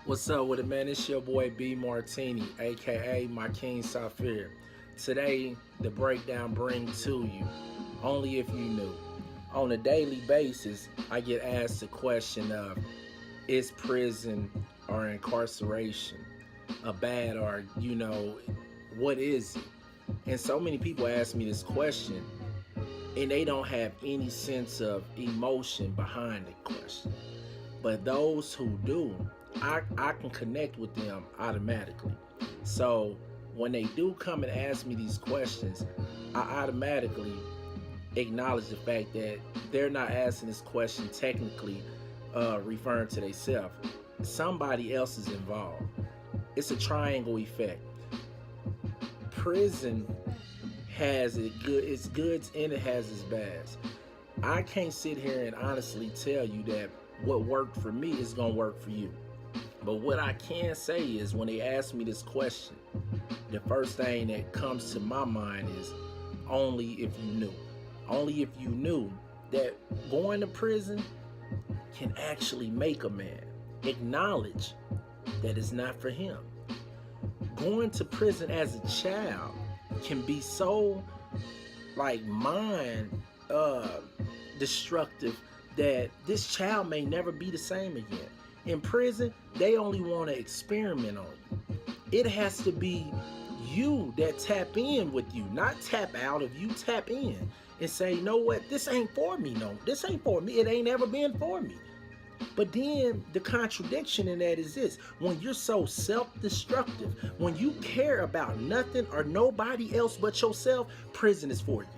What's up with it, man? It's your boy B Martini, aka Mahkeen Safiir. Today, the breakdown bring to you only if you knew. On a daily basis, I get asked the question of, is prison or incarceration a bad, or what is it? And so many people ask me this question and they don't have any sense of emotion behind the question. But those who do, I can connect with them automatically. So when they do come and ask me these questions, I automatically acknowledge the fact that they're not asking this question technically referring to themselves. Somebody else is involved. It's a triangle effect. Prison has its goods and it has its bads. I can't sit here and honestly tell you that what worked for me is gonna work for you. But what I can say is when they ask me this question, the first thing that comes to my mind is only if you knew. Only if you knew that going to prison can actually make a man acknowledge that it's not for him. Going to prison as a child can be so mind destructive that this child may never be the same again. In prison, they only want to experiment on you. It has to be you that tap in with you, not tap out of you, tap in and say, you know what, this ain't for me, no, this ain't for me, it ain't ever been for me. But then the contradiction in that is this: when you're so self-destructive, when you care about nothing or nobody else but yourself, prison is for you.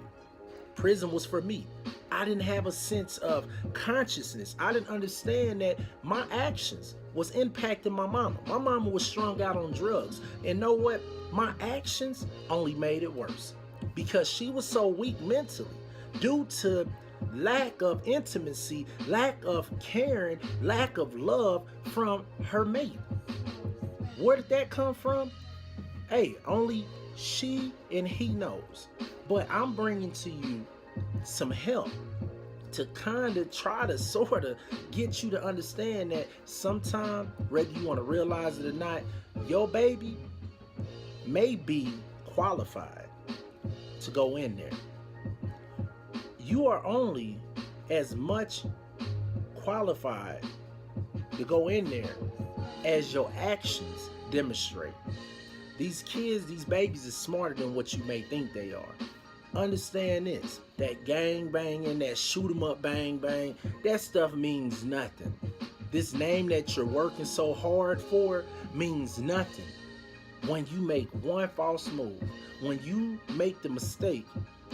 Prison was for me. I didn't have a sense of consciousness. I didn't understand that my actions was impacting my mama. My mama was strung out on drugs. And know what? My actions only made it worse because she was so weak mentally due to lack of intimacy, lack of caring, lack of love from her mate. Where did that come from? Hey, only she and he knows. But I'm bringing to you some help to kind of try to sort of get you to understand that sometime, whether you want to realize it or not, your baby may be qualified to go in there. You are only as much qualified to go in there as your actions demonstrate. These kids, these babies are smarter than what you may think they are. Understand this: that gang banging, that shoot 'em up bang bang, that stuff means nothing. This name that you're working so hard for means nothing when you make one false move, when you make the mistake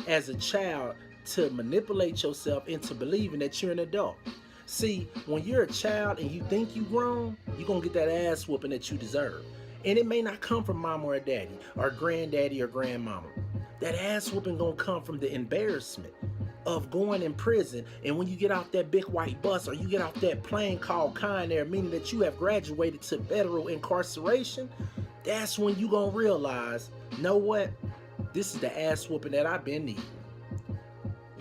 as a child to manipulate yourself into believing that you're an adult. See, when you're a child and you think you grown, you're gonna get that ass whooping that you deserve. And it may not come from mama or daddy or granddaddy or grandmama. That ass whooping gonna come from the embarrassment of going in prison. And when you get off that big white bus or you get off that plane called Con Air, meaning that you have graduated to federal incarceration, that's when you gonna realize, know what? This is the ass whooping that I've been needing.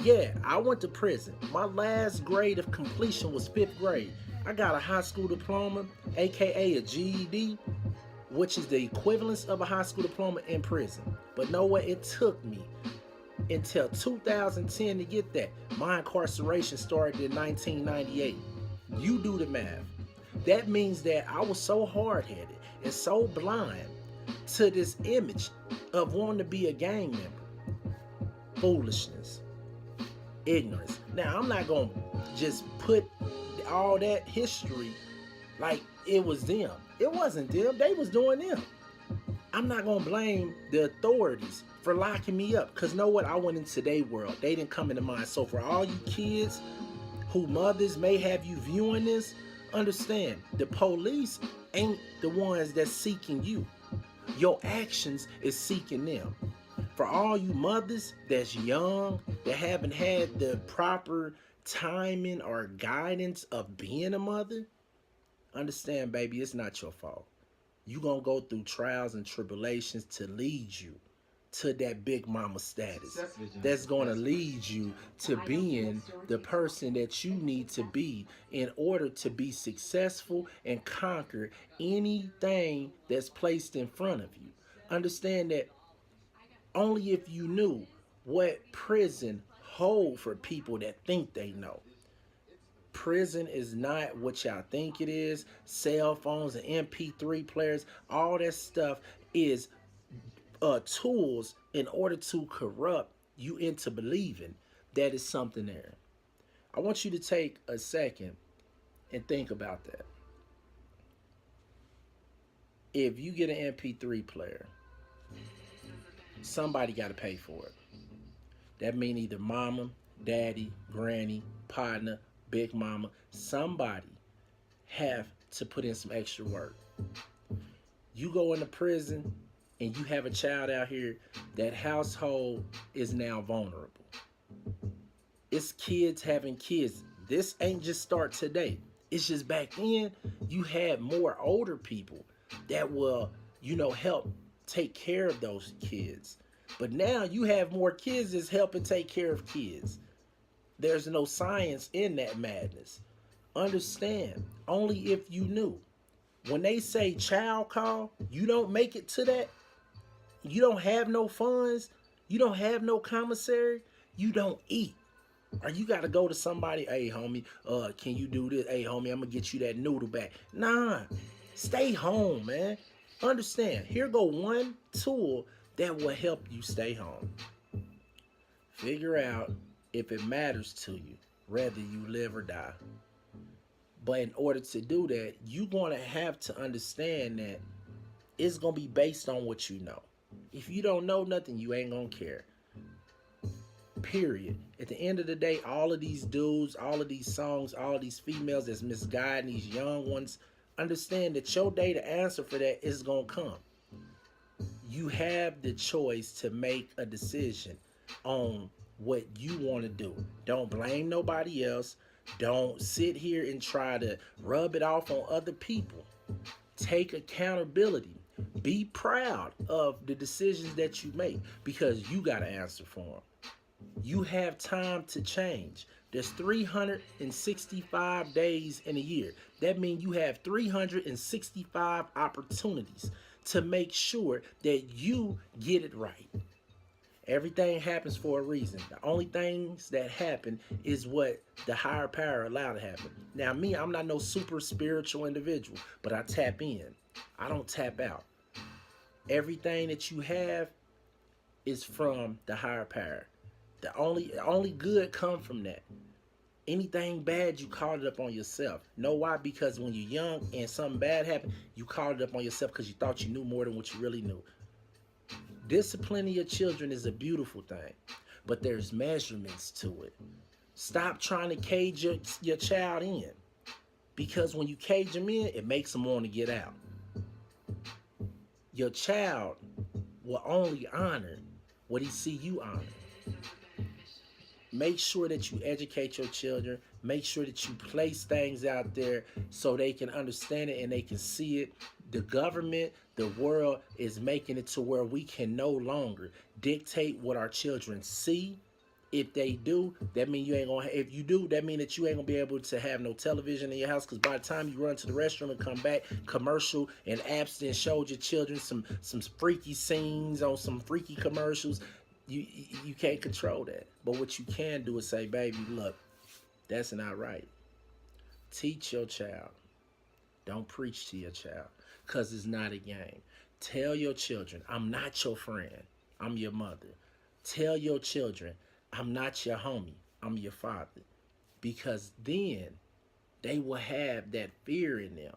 Yeah, I went to prison. My last grade of completion was 5th grade. I got a high school diploma, aka a GED, which is the equivalence of a high school diploma in prison. But know what? It took me until 2010 to get that. My incarceration started in 1998. You do the math. That means that I was so hard-headed and so blind to this image of wanting to be a gang member. Foolishness. Ignorance. Now, I'm not going to just put all that history like it was them. It wasn't them. They was doing them. I'm not going to blame the authorities for locking me up because know what? I went into their world. They didn't come into mine. So for all you kids who mothers may have you viewing this, understand the police ain't the ones that's seeking you. Your actions is seeking them. For all you mothers that's young, that haven't had the proper timing or guidance of being a mother, understand, baby, it's not your fault. You're going to go through trials and tribulations to lead you to that big mama status. That's going to lead you to being the person that you need to be in order to be successful and conquer anything that's placed in front of you. Understand that only if you knew what prison hold for people that think they know. Prison is not what y'all think it is. Cell phones and MP3 players, all that stuff is tools in order to corrupt you into believing that is something there. I want you to take a second and think about that. If you get an MP3 player, somebody got to pay for it. That means either mama, daddy, granny, partner, big mama, somebody have to put in some extra work. You go into prison and you have a child out here, that household is now vulnerable. It's kids having kids. This ain't just start today. It's just back then you had more older people that will, help take care of those kids. But now you have more kids that's helping take care of kids. There's no science in that madness. Understand, only if you knew. When they say child call, you don't make it to that, you don't have no funds, you don't have no commissary, you don't eat. Or you gotta go to somebody, hey homie, can you do this? Hey homie, I'm gonna get you that noodle back. Nah, stay home, man. Understand, here go one tool that will help you stay home. Figure out if it matters to you, whether you live or die. But in order to do that, you're gonna have to understand that it's gonna be based on what you know. If you don't know nothing, you ain't gonna care. Period. At the end of the day, all of these dudes, all of these songs, all of these females that's misguiding these young ones, understand that your day to answer for that is gonna come. You have the choice to make a decision on what you want to do. Don't blame nobody else. Don't sit here and try to rub it off on other people. Take accountability. Be proud of the decisions that you make because you got to answer for them. You have time to change. There's 365 days in a year. That means you have 365 opportunities to make sure that you get it right. Everything happens for a reason. The only things that happen is what the higher power allowed to happen. Now, me, I'm not no super spiritual individual, but I tap in. I don't tap out. Everything that you have is from the higher power. The only good come from that. Anything bad, you called it up on yourself. Know why? Because when you're young and something bad happened, you called it up on yourself because you thought you knew more than what you really knew. Disciplining your children is a beautiful thing, but there's measurements to it. Stop trying to cage your child in, because when you cage them in, it makes them want to get out. Your child will only honor what he see you honor. Make sure that you educate your children. Make sure that you place things out there so they can understand it and they can see it. The government, the world is making it to where we can no longer dictate what our children see. If they do, that means you ain't gonna. If you do, that means that you ain't gonna be able to have no television in your house. Because by the time you run to the restroom and come back, commercial and apps and showed your children some freaky scenes on some freaky commercials. You can't control that. But what you can do is say, baby, look, that's not right. Teach your child. Don't preach to your child, because it's not a game. Tell your children, I'm not your friend. I'm your mother. Tell your children, I'm not your homie. I'm your father. Because then they will have that fear in them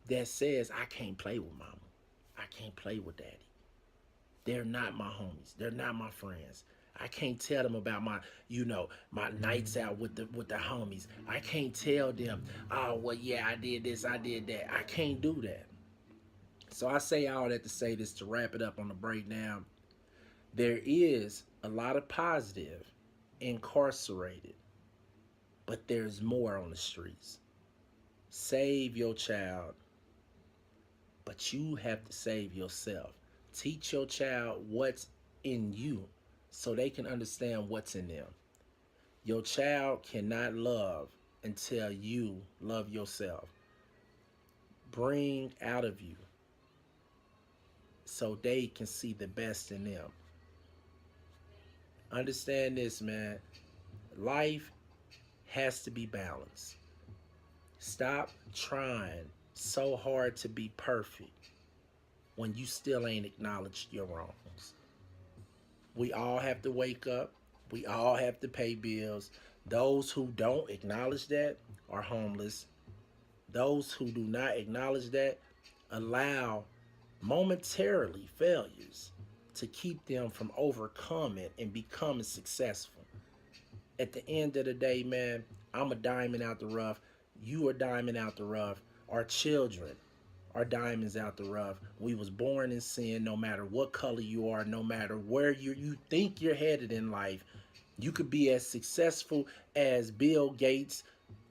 that says, I can't play with mama. I can't play with daddy. They're not my homies. They're not my friends. I can't tell them about my nights out with the homies. I can't tell them, oh, well, yeah, I did this, I did that. I can't do that. So I say all that to say this, to wrap it up on the breakdown. There is a lot of positive incarcerated, but there's more on the streets. Save your child, but you have to save yourself. Teach your child what's in you so they can understand what's in them. Your child cannot love until you love yourself. Bring out of you so they can see the best in them. Understand this, man. Life has to be balanced. Stop trying so hard to be perfect when you still ain't acknowledged your wrongs. We all have to wake up. We all have to pay bills. Those who don't acknowledge that are homeless. Those who do not acknowledge that allow momentarily failures to keep them from overcoming and becoming successful. At the end of the day, man, I'm a diamond out the rough. You are diamond out the rough. Our children are diamonds out the rough. We was born in sin. No matter what color you are, no matter where you think you're headed in life, you could be as successful as Bill Gates,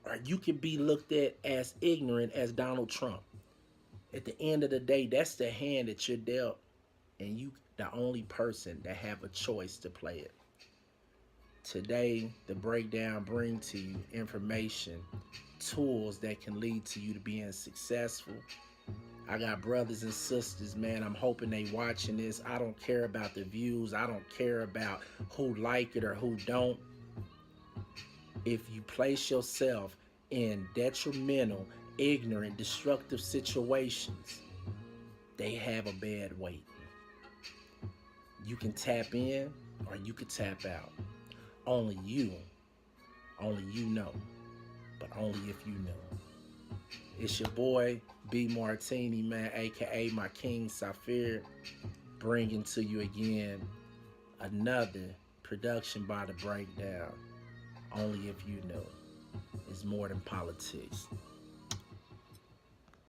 or you could be looked at as ignorant as Donald Trump. At the end of the day, that's the hand that you're dealt, and you the only person that have a choice to play it. Today, the breakdown bring to you information, tools that can lead to you to being successful. I got brothers and sisters, man. I'm hoping they watching this. I don't care about the views. I don't care about who like it or who don't. If you place yourself in detrimental, ignorant, destructive situations, they have a bad weight. You can tap in or you can tap out. Only you know, but only if you know. It's your boy, B. Martini, man, aka Mahkeen Safiir, bringing to you again another production by The Breakdown. Only if you know. It's more than politics.